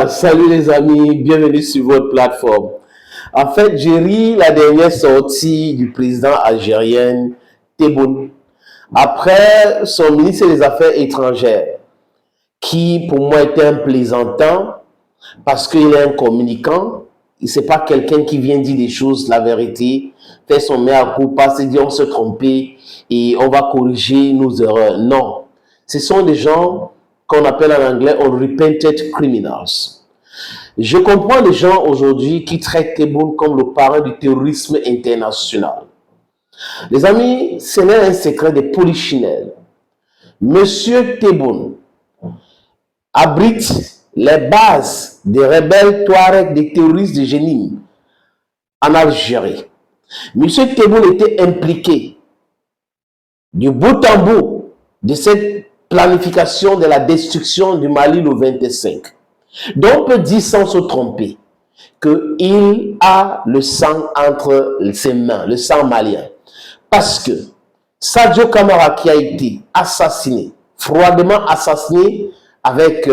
Salut les amis, bienvenue sur votre plateforme. En fait, j'ai ri la dernière sortie du président algérien Tebboune après son ministre des Affaires étrangères, qui pour moi était un plaisantant parce qu'il est un communicant. Il n'est pas quelqu'un qui vient dire des choses, la vérité, fait son mea culpa, se dit on se trompé et on va corriger nos erreurs. Non, ce sont des gens qu'on appelle en anglais unrepented criminals. Je comprends les gens aujourd'hui qui traitent Tebboune comme le parrain du terrorisme international. Les amis, ce n'est un secret de polichinelle. Monsieur Tebboune abrite les bases des rebelles Touaregs, des terroristes de Jenin en Algérie. Monsieur Tebboune était impliqué du bout en bout de cette planification de la destruction du Mali le 25. Donc on peut dire sans se tromper qu'il a le sang entre ses mains, le sang malien. Parce que Sadio Camara qui a été assassiné, froidement assassiné avec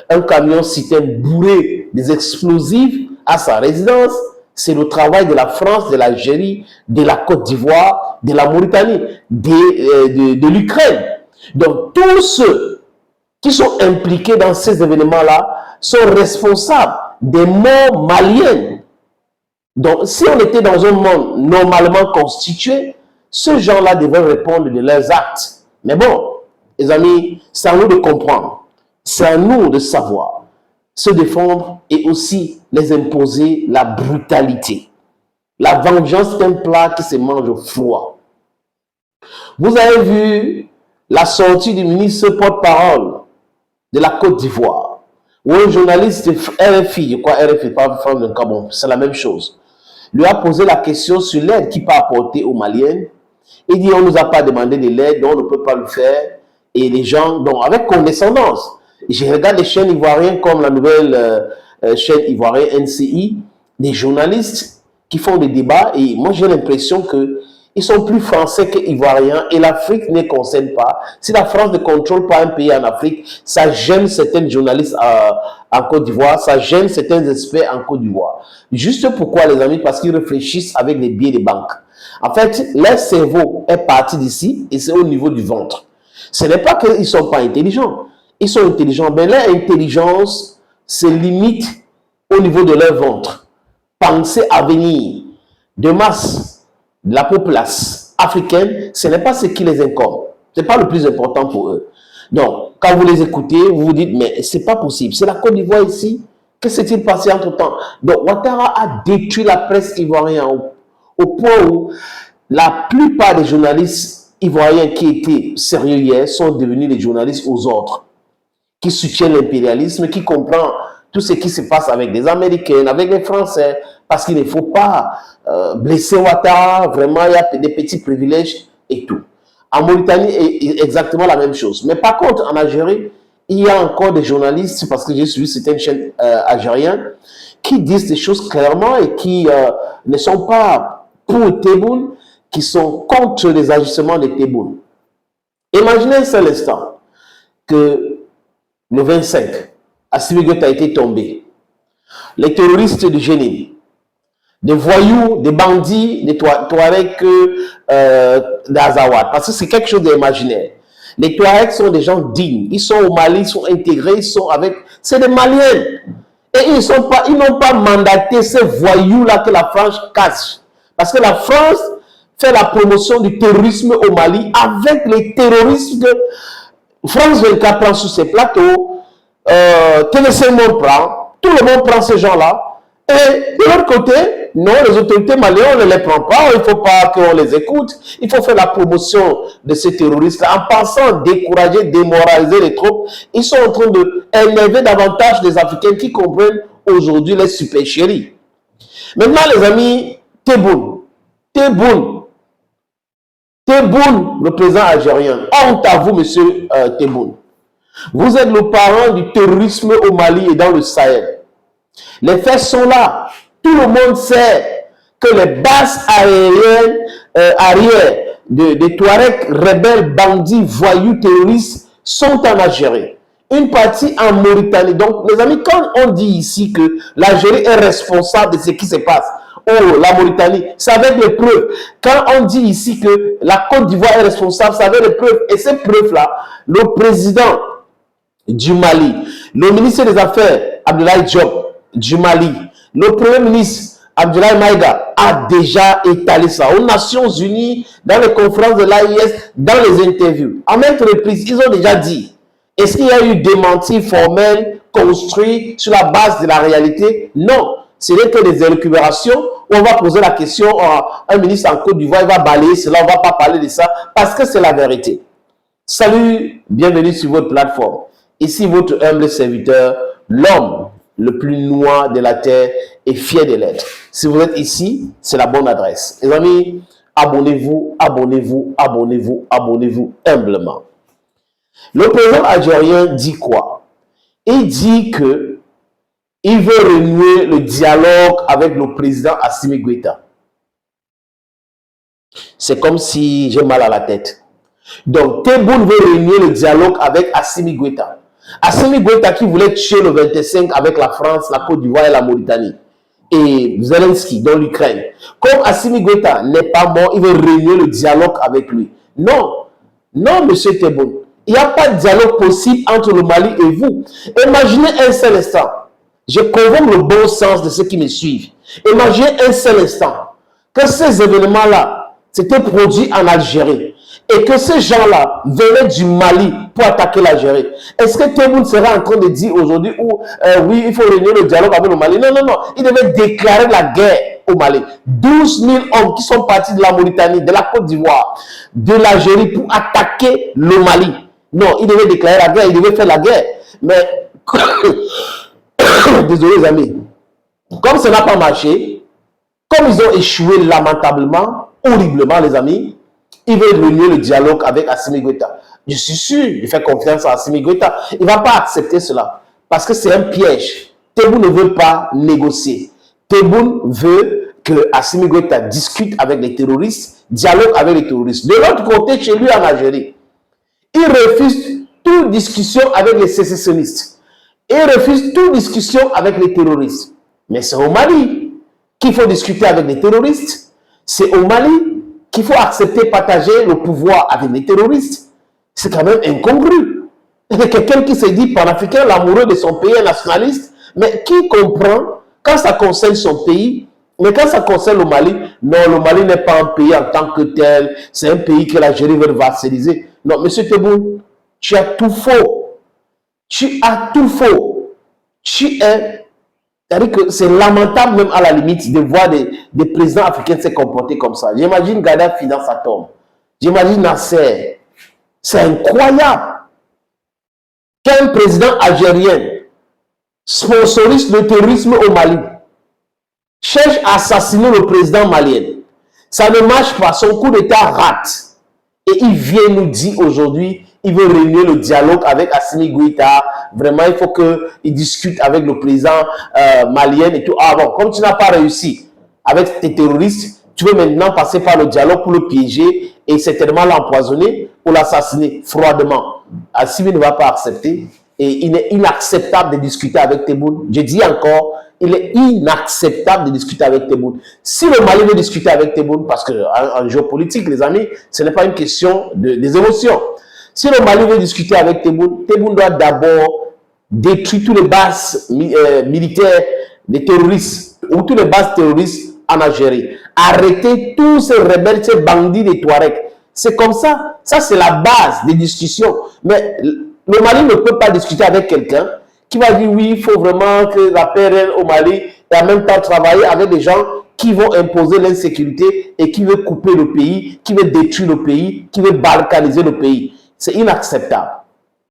un camion citerne bourré des explosifs à sa résidence, c'est le travail de la France, de l'Algérie, de la Côte d'Ivoire, de la Mauritanie, de l'Ukraine. Donc tous ceux qui sont impliqués dans ces événements-là sont responsables des morts maliennes. Donc si on était dans un monde normalement constitué, ces gens-là devraient répondre de leurs actes. Mais bon, les amis, c'est à nous de comprendre. C'est à nous de savoir se défendre et aussi les imposer la brutalité. La vengeance est un plat qui se mange au froid. Vous avez vu la sortie du ministre porte-parole de la Côte d'Ivoire, où un journaliste de RFI, je crois RFI, pas France de Gabon, c'est la même chose, lui a posé la question sur l'aide qu'il peut apporter aux Maliens. Il dit on ne nous a pas demandé de l'aide, donc on ne peut pas le faire. Et les gens, donc avec condescendance, je regarde les chaînes ivoiriennes comme la nouvelle chaîne ivoirienne NCI, des journalistes qui font des débats, et moi j'ai l'impression qu'ils sont plus français qu'ivoiriens, et l'Afrique ne les concerne pas. Si la France ne contrôle pas un pays en Afrique, ça gêne certains journalistes en Côte d'Ivoire, ça gêne certains experts en Côte d'Ivoire. Juste pourquoi, les amis? Parce qu'ils réfléchissent avec les billets des banques. En fait, leur cerveau est parti d'ici et c'est au niveau du ventre. Ce n'est pas qu'ils ne sont pas intelligents. Ils sont intelligents, mais leur intelligence se limite au niveau de leur ventre. Penser à venir de masse de la population africaine, ce n'est pas ce qui les incombe. Ce n'est pas le plus important pour eux. Donc, quand vous les écoutez, vous vous dites, mais ce n'est pas possible. C'est la Côte d'Ivoire ici. Que s'est-il passé entre-temps? Donc, Ouattara a détruit la presse ivoirienne au point où la plupart des journalistes ivoiriens qui étaient sérieux hier sont devenus des journalistes aux ordres, qui soutiennent l'impérialisme, qui comprennent tout ce qui se passe avec les Américains, avec les Français, parce qu'il ne faut pas blesser Ouattara, vraiment il y a des petits privilèges et tout. En Mauritanie, c'est exactement la même chose. Mais par contre, en Algérie, il y a encore des journalistes, parce que j'ai suivi certaines chaînes algériennes, qui disent des choses clairement et qui ne sont pas pour Tebboune, qui sont contre les agissements de Tebboune. Imaginez un seul instant que le 25, Assimi Goïta a été tombé. Les terroristes de Jenin, des voyous, des bandits, des Touaregs d'Azawad, parce que c'est quelque chose d'imaginaire. Les Touaregs sont des gens dignes, ils sont au Mali, ils sont intégrés, ils sont avec... C'est des Maliens. Et ils n'ont pas mandaté ces voyous-là que la France cache. Parce que la France fait la promotion du terrorisme au Mali avec les terroristes de France 24 prend sur ses plateaux, TVC Monde prend, tout le monde prend ces gens-là. Et de l'autre côté, non, les autorités maliennes, on ne les prend pas, il ne faut pas qu'on les écoute. Il faut faire la promotion de ces terroristes en pensant décourager, démoraliser les troupes. Ils sont en train d'énerver davantage les Africains qui comprennent aujourd'hui les supercheries. Maintenant, les amis, Tebboune, le président algérien, honte à vous, monsieur Tebboune. Vous êtes le parent du terrorisme au Mali et dans le Sahel. Les faits sont là. Tout le monde sait que les bases aériennes des Touaregs rebelles, bandits, voyous, terroristes sont en Algérie. une partie en Mauritanie. Donc, les amis, quand on dit ici que l'Algérie est responsable de ce qui se passe, oh, la Mauritanie, c'est avec les preuves. Quand on dit ici que la Côte d'Ivoire est responsable, c'est avec les preuves. Et ces preuves-là, le président du Mali, le ministre des Affaires, Abdoulaye Diop, du Mali, le premier ministre, Abdoulaye Maïga, a déjà étalé ça aux Nations Unies, dans les conférences de l'AIS, dans les interviews. À maintes reprises, ils ont déjà dit. Est-ce qu'il y a eu démenti formel construit sur la base de la réalité? Non. Ce n'est que des élucubrations où on va poser la question à un ministre en Côte d'Ivoire, il va balayer cela, on ne va pas parler de ça, parce que c'est la vérité. Salut, bienvenue sur votre plateforme. Ici, votre humble serviteur, l'homme le plus noir de la terre et fier de l'être. Si vous êtes ici, c'est la bonne adresse. Les amis, abonnez-vous, abonnez-vous, abonnez-vous, abonnez-vous humblement. Le président algérien dit quoi? Il dit que il veut renouer le dialogue avec le président Assimi Goïta. C'est comme si j'ai mal à la tête. Donc, Tebboune veut renouer le dialogue avec Assimi Goïta. Assimi Goïta qui voulait tuer le 25 avec la France, la Côte d'Ivoire et la Mauritanie. Et Zelensky dans l'Ukraine. Comme Assimi Goïta n'est pas mort, il veut renouer le dialogue avec lui. Non, non, monsieur Tebboune. Il n'y a pas de dialogue possible entre le Mali et vous. Imaginez un seul instant. Je convoque le bon sens de ceux qui me suivent. Imaginez un seul instant que ces événements-là s'étaient produits en Algérie et que ces gens-là venaient du Mali pour attaquer l'Algérie. Est-ce que Tebboune sera en train de dire aujourd'hui oui, il faut renouer le dialogue avec le Mali? Non, non, non. Il devait déclarer la guerre au Mali. 12 000 hommes qui sont partis de la Mauritanie, de la Côte d'Ivoire, de l'Algérie pour attaquer le Mali. Non, il devait déclarer la guerre, il devait faire la guerre. Mais, désolé les amis, comme ça n'a pas marché, comme ils ont échoué lamentablement, horriblement les amis, ils veulent renouer le dialogue avec Assimi Goïta. Je suis sûr, il fait confiance à Assimi Goïta. Il ne va pas accepter cela, parce que c'est un piège. Tebboune ne veut pas négocier. Tebboune veut que Assimi Goïta discute avec les terroristes, dialogue avec les terroristes. De l'autre côté, chez lui en Algérie, il refuse toute discussion avec les sécessionnistes. Il refuse toute discussion avec les terroristes. Mais c'est au Mali qu'il faut discuter avec les terroristes. C'est au Mali qu'il faut accepter partager le pouvoir avec les terroristes. C'est quand même incongru. Quelqu'un qui se dit panafricain, l'amoureux de son pays, nationaliste, mais qui comprend quand ça concerne son pays, mais quand ça concerne le Mali, non, le Mali n'est pas un pays en tant que tel, c'est un pays que l'Algérie veut vassaliser. Non, monsieur Tebboune, tu as tout faux. Tu as tout faux. C'est-à-dire que c'est lamentable même à la limite de voir des présidents africains se comporter comme ça. J'imagine Gaddafi dans sa tombe. J'imagine Nasser. C'est incroyable qu'un président algérien sponsorise le terrorisme au Mali, cherche à assassiner le président malien. Ça ne marche pas. Son coup d'État rate. Et il vient nous dire aujourd'hui, il veut renouer le dialogue avec Assimi Goïta. Vraiment, il faut qu'il discute avec le président malien et tout. Ah bon, comme tu n'as pas réussi avec tes terroristes, tu veux maintenant passer par le dialogue pour le piéger et certainement l'empoisonner ou l'assassiner froidement. Assimi ne va pas accepter. Et il est inacceptable de discuter avec Tebboune. Je dis encore, il est inacceptable de discuter avec Tebboune. Si le Mali veut discuter avec Tebboune, parce qu'en géopolitique, les amis, ce n'est pas une question des émotions. Si le Mali veut discuter avec Tebboune, Tebboune doit d'abord détruire toutes les bases militaires des terroristes, ou toutes les bases terroristes en Algérie. Arrêter tous ces rebelles, ces bandits des Touaregs. C'est comme ça. Ça, c'est la base des discussions. Mais le Mali ne peut pas discuter avec quelqu'un qui va dire oui, il faut vraiment que la paix règne au Mali et en même temps travailler avec des gens qui vont imposer l'insécurité et qui veulent couper le pays, qui veulent détruire le pays, qui veulent balkaniser le pays. C'est inacceptable.